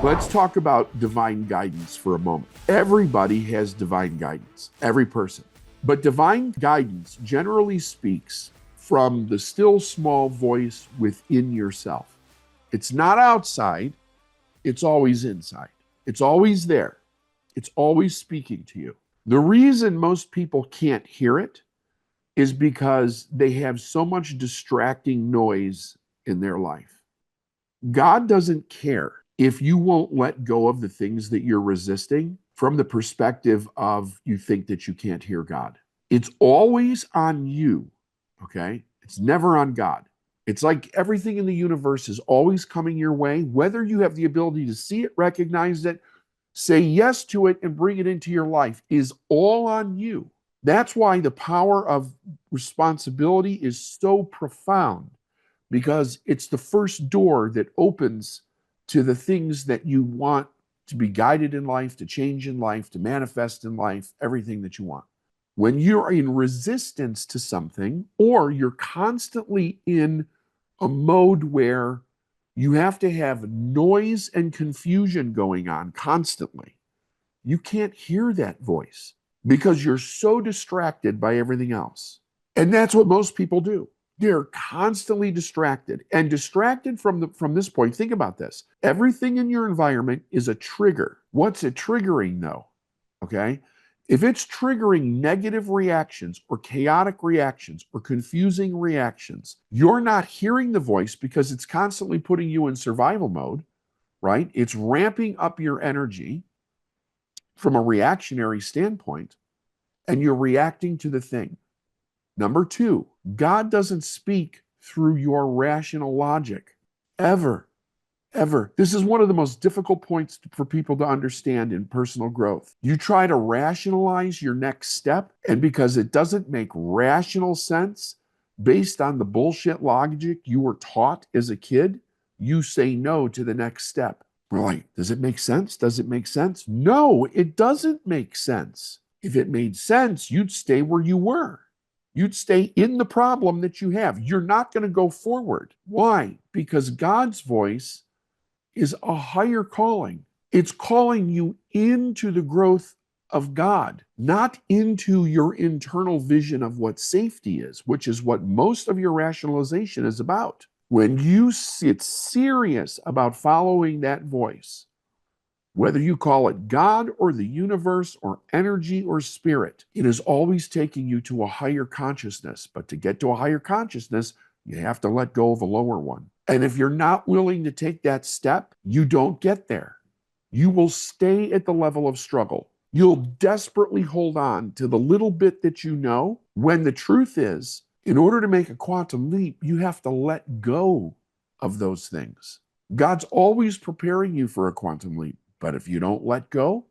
Let's talk about divine guidance for a moment. Everybody has divine guidance, every person. But divine guidance generally speaks from the still small voice within yourself. It's not outside, it's always inside. It's always there. It's always speaking to you. The reason most people can't hear it is because they have so much distracting noise in their life. God doesn't care if you won't let go of the things that you're resisting from the perspective of you think that you can't hear God. It's always on you, okay? It's never on God. It's like everything in the universe is always coming your way, whether you have the ability to see it, recognize it, say yes to it, and bring it into your life is all on you. That's why the power of responsibility is so profound, because it's the first door that opens to the things that you want to be guided in life, to change in life, to manifest in life, everything that you want. When you're in resistance to something, or you're constantly in a mode where you have to have noise and confusion going on constantly, you can't hear that voice because you're so distracted by everything else. And that's what most people do. They're constantly distracted, and distracted from this point. Think about this. Everything in your environment is a trigger. What's it triggering though? Okay. If it's triggering negative reactions or chaotic reactions or confusing reactions, you're not hearing the voice because it's constantly putting you in survival mode, right? It's ramping up your energy from a reactionary standpoint, and you're reacting to the thing. Number two, God doesn't speak through your rational logic, ever, ever. This is one of the most difficult points for people to understand in personal growth. You try to rationalize your next step, and because it doesn't make rational sense based on the bullshit logic you were taught as a kid, you say no to the next step. We're like, does it make sense? Does it make sense? No, it doesn't make sense. If it made sense, you'd stay where you were. You'd stay in the problem that you have. You're not going to go forward. Why? Because God's voice is a higher calling. It's calling you into the growth of God, not into your internal vision of what safety is, which is what most of your rationalization is about. When you get serious about following that voice, whether you call it God or the universe or energy or spirit, it is always taking you to a higher consciousness. But to get to a higher consciousness, you have to let go of a lower one. And if you're not willing to take that step, you don't get there. You will stay at the level of struggle. You'll desperately hold on to the little bit that you know, when the truth is, in order to make a quantum leap, you have to let go of those things. God's always preparing you for a quantum leap. But if you don't let go,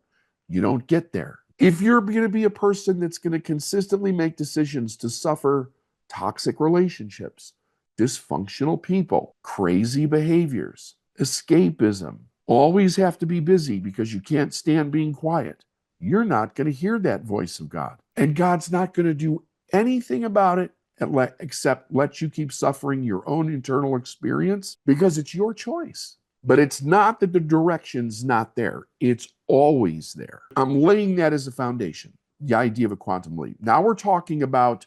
you don't get there. If you're going to be a person that's going to consistently make decisions to suffer toxic relationships, dysfunctional people, crazy behaviors, escapism, always have to be busy because you can't stand being quiet, you're not going to hear that voice of God. And God's not going to do anything about it except let you keep suffering your own internal experience, because it's your choice. But it's not that the direction's not there. It's always there. I'm laying that as a foundation, the idea of a quantum leap. Now we're talking about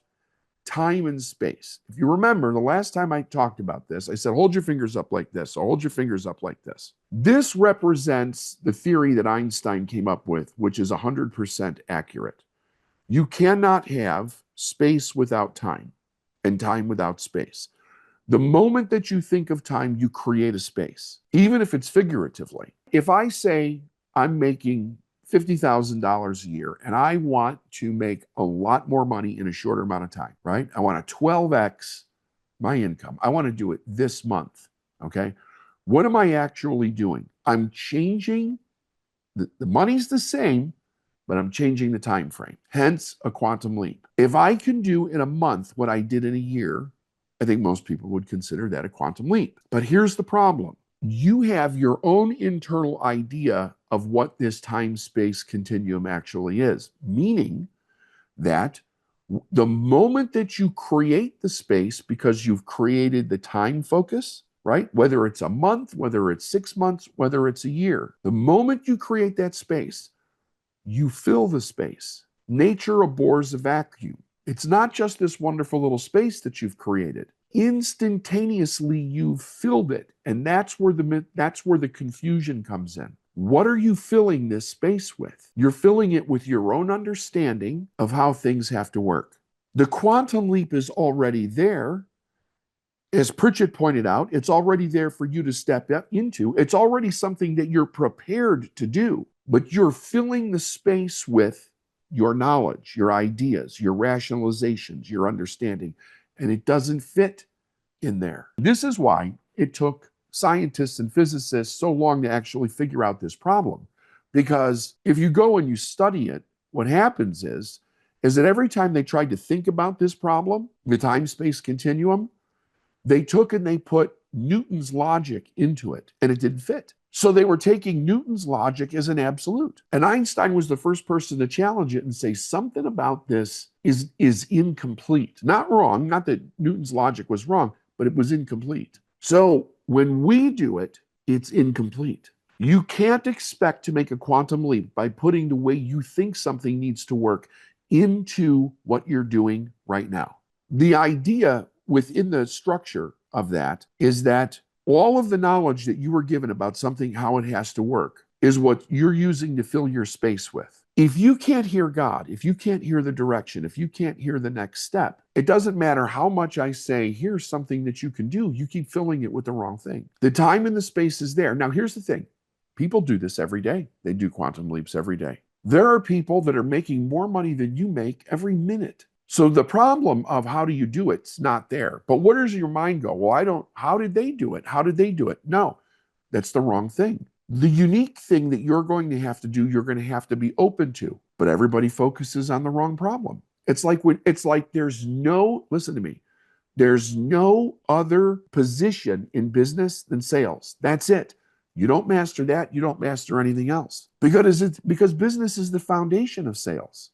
time and space. If you remember, the last time I talked about this, I said, hold your fingers up like this, or hold your fingers up like this. This represents the theory that Einstein came up with, which is 100% accurate. You cannot have space without time, and time without space. The moment that you think of time, you create a space, even if it's figuratively. If I say I'm making $50,000 a year and I want to make a lot more money in a shorter amount of time, right? I want to 12x my income. I want to do it this month, okay? What am I actually doing? I'm changing, the money's the same, but I'm changing the time frame, hence a quantum leap. If I can do in a month what I did in a year, I think most people would consider that a quantum leap. But here's the problem. You have your own internal idea of what this time-space continuum actually is, meaning that the moment that you create the space because you've created the time focus, right? Whether it's a month, whether it's 6 months, whether it's a year. The moment you create that space, you fill the space. Nature abhors a vacuum. It's not just this wonderful little space that you've created. Instantaneously, you've filled it. And that's where the confusion comes in. What are you filling this space with? You're filling it with your own understanding of how things have to work. The quantum leap is already there. As Pritchett pointed out, it's already there for you to step into. It's already something that you're prepared to do, but you're filling the space with your knowledge, your ideas, your rationalizations, your understanding, and it doesn't fit in there. This is why it took scientists and physicists so long to actually figure out this problem. Because if you go and you study it, what happens is that every time they tried to think about this problem, the time-space continuum, they took and they put Newton's logic into it, and it didn't fit. So they were taking Newton's logic as an absolute. And Einstein was the first person to challenge it and say something about this is incomplete. Not wrong, not that Newton's logic was wrong, but it was incomplete. So when we do it, it's incomplete. You can't expect to make a quantum leap by putting the way you think something needs to work into what you're doing right now. The idea within the structure of that is that all of the knowledge that you were given about something, how it has to work, is what you're using to fill your space with. If you can't hear God, if you can't hear the direction, if you can't hear the next step, it doesn't matter how much I say, here's something that you can do, you keep filling it with the wrong thing. The time and the space is there. Now, here's the thing. People do this every day. They do quantum leaps every day. There are people that are making more money than you make every minute. So the problem of how do you do it's not there. But where does your mind go? Well, how did they do it? How did they do it? No, that's the wrong thing. The unique thing that you're going to have to do, you're going to have to be open to. But everybody focuses on the wrong problem. Listen to me, there's no other position in business than sales. That's it. You don't master that, you don't master anything else. Because business is the foundation of sales.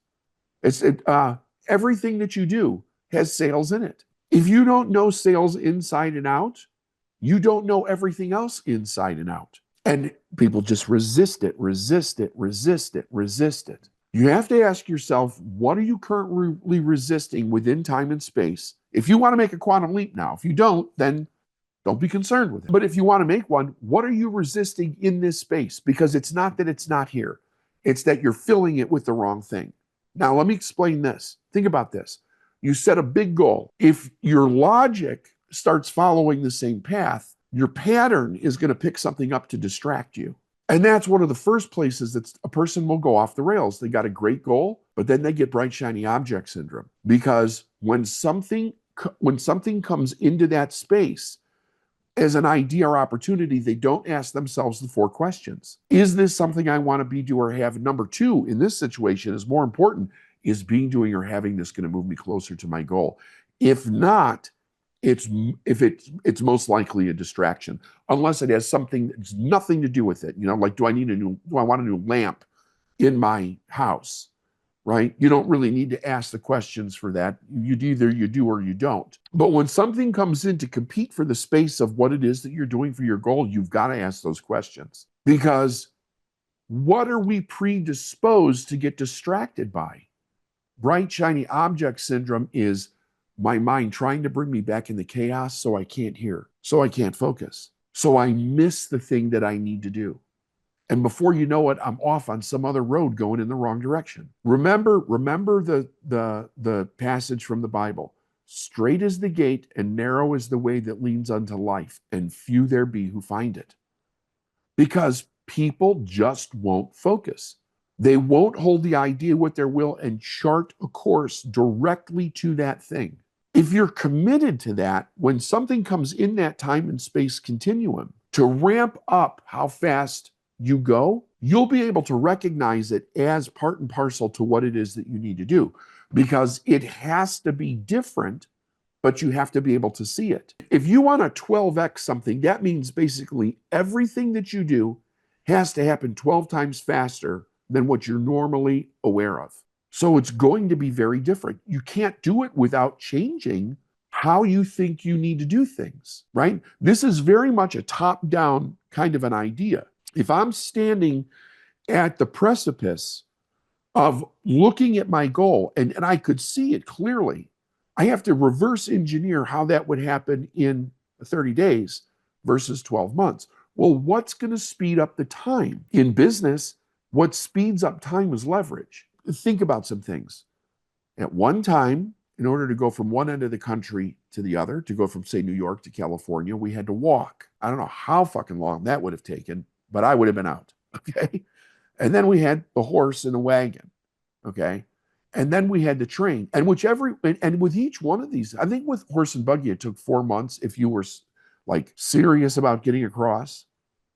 Everything that you do has sales in it. If you don't know sales inside and out, you don't know everything else inside and out. And people just resist it. You have to ask yourself, what are you currently resisting within time and space? If you want to make a quantum leap now, if you don't, then don't be concerned with it. But if you want to make one, what are you resisting in this space? Because it's not that it's not here. It's that you're filling it with the wrong thing. Now, let me explain this. Think about this. You set a big goal. If your logic starts following the same path, your pattern is going to pick something up to distract you. And that's one of the first places that a person will go off the rails. They got a great goal, but then they get bright, shiny object syndrome. Because when something comes into that space as an idea or opportunity, they don't ask themselves the 4 questions. Is this something I want to be, do, or have? Number 2, in this situation, is more important. Is being, doing, or having this going to move me closer to my goal? If not, it's most likely a distraction, unless it has something that's nothing to do with it. Like, do I want a new lamp in my house? Right? You don't really need to ask the questions for that. You do or you don't. But when something comes in to compete for the space of what it is that you're doing for your goal, you've got to ask those questions. Because what are we predisposed to get distracted by? Bright, shiny object syndrome is my mind trying to bring me back into chaos so I can't hear, so I can't focus, so I miss the thing that I need to do. And before you know it, I'm off on some other road going in the wrong direction. Remember the passage from the Bible. Straight is the gate and narrow is the way that leads unto life, and few there be who find it. Because people just won't focus. They won't hold the idea with their will and chart a course directly to that thing. If you're committed to that, when something comes in that time and space continuum, to ramp up how fast you go, you'll be able to recognize it as part and parcel to what it is that you need to do, because it has to be different, but you have to be able to see it. If you want to 12x something, that means basically everything that you do has to happen 12 times faster than what you're normally aware of. So it's going to be very different. You can't do it without changing how you think you need to do things, right? This is very much a top-down kind of an idea. If I'm standing at the precipice of looking at my goal and I could see it clearly, I have to reverse engineer how that would happen in 30 days versus 12 months. Well, what's going to speed up the time? In business, what speeds up time is leverage. Think about some things. At one time, in order to go from one end of the country to the other, to go from, say, New York to California, we had to walk. I don't know how fucking long that would have taken, but I would have been out. Okay. And then we had the horse and the wagon. Okay. And then we had the train. And with each one of these, I think with horse and buggy, it took 4 months if you were like serious about getting across.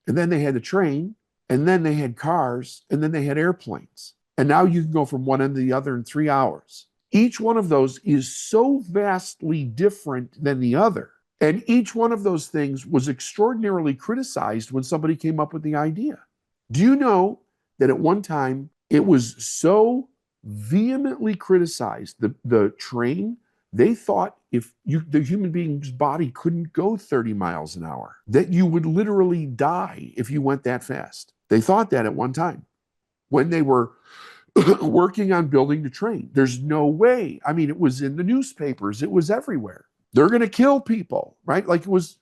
And then they had the train, and then they had cars, and then they had airplanes. And now you can go from one end to the other in 3 hours. Each one of those is so vastly different than the other. And each one of those things was extraordinarily criticized when somebody came up with the idea. Do you know that at one time it was so vehemently criticized, the train, they thought the human being's body couldn't go 30 miles an hour, that you would literally die if you went that fast. They thought that at one time when they were working on building the train. There's no way. I mean, it was in the newspapers. It was everywhere. They're going to kill people, right? Like it was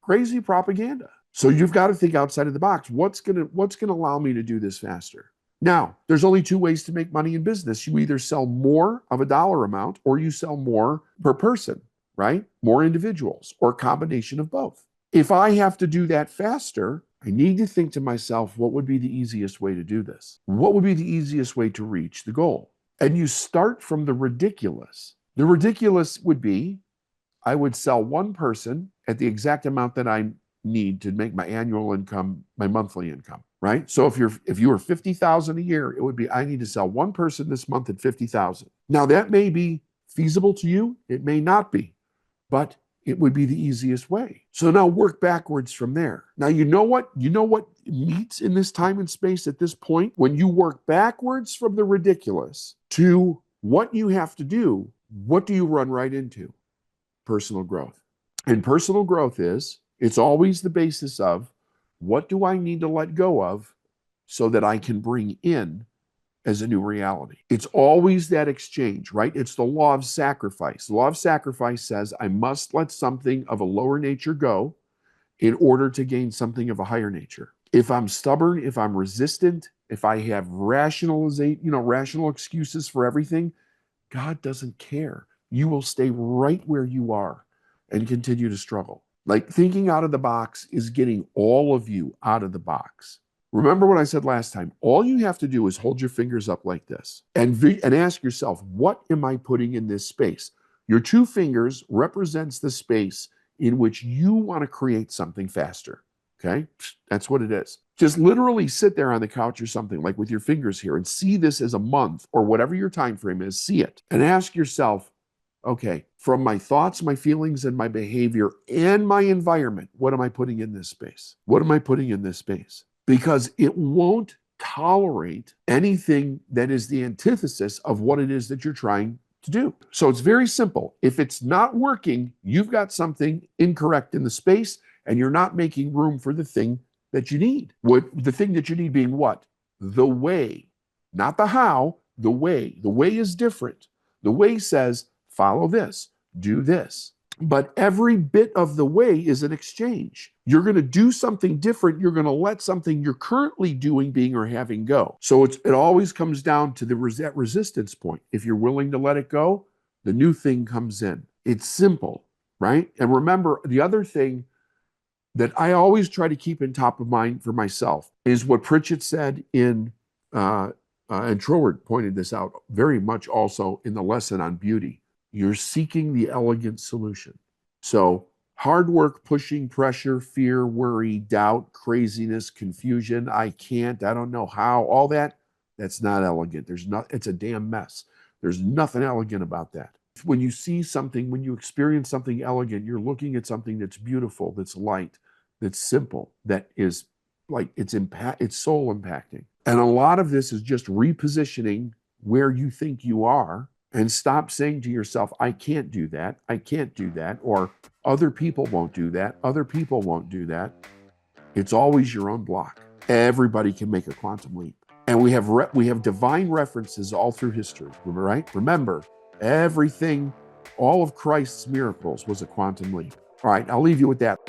crazy propaganda. So you've got to think outside of the box. What's going to allow me to do this faster? Now, there's only two ways to make money in business. You either sell more of a dollar amount or you sell more per person, right? More individuals or a combination of both. If I have to do that faster, I need to think to myself, what would be the easiest way to do this? What would be the easiest way to reach the goal? And you start from the ridiculous. The ridiculous would be, I would sell one person at the exact amount that I need to make my annual income, my monthly income, right? So if you were 50,000 a year, it would be, I need to sell one person this month at 50,000. Now that may be feasible to you. It may not be, but it would be the easiest way. So now work backwards from there. Now, you know what meets in this time and space at this point? When you work backwards from the ridiculous to what you have to do, what do you run right into? Personal growth. And personal growth it's always the basis of, what do I need to let go of so that I can bring in as a new reality? It's always that exchange, right? It's the law of sacrifice. The law of sacrifice says I must let something of a lower nature go in order to gain something of a higher nature. If I'm stubborn, if I'm resistant, if I have rational excuses for everything, God doesn't care. You will stay right where you are and continue to struggle. Like, thinking out of the box is getting all of you out of the box. Remember what I said last time. All you have to do is hold your fingers up like this and ask yourself, what am I putting in this space? Your two fingers represents the space in which you want to create something faster. Okay? That's what it is. Just literally sit there on the couch or something, like with your fingers here, and see this as a month or whatever your time frame is. See it and ask yourself, okay, from my thoughts, my feelings, and my behavior and my environment, what am I putting in this space? What am I putting in this space? Because it won't tolerate anything that is the antithesis of what it is that you're trying to do. So it's very simple. If it's not working, you've got something incorrect in the space, and you're not making room for the thing that you need. The thing that you need being what? The way, not the how, the way. The way is different. The way says, follow this, do this. But every bit of the way is an exchange. You're going to do something different. You're going to let something you're currently doing, being, or having go. So it always comes down to that resistance point. If you're willing to let it go, the new thing comes in. It's simple, right? And remember, the other thing that I always try to keep in top of mind for myself is what Pritchett said and Troward pointed this out very much also in the lesson on beauty. You're seeking the elegant solution. So hard work, pushing, pressure, fear, worry, doubt, craziness, confusion, I can't, I don't know how, all that's not elegant. It's a damn mess. There's nothing elegant about that. When you see something, when you experience something elegant, you're looking at something that's beautiful, that's light, that's simple, that is like it's soul impacting. And a lot of this is just repositioning where you think you are and stop saying to yourself, I can't do that. I can't do that. Or other people won't do that. Other people won't do that. It's always your own block. Everybody can make a quantum leap. And we have divine references all through history, right? Remember, everything, all of Christ's miracles was a quantum leap. All right, I'll leave you with that.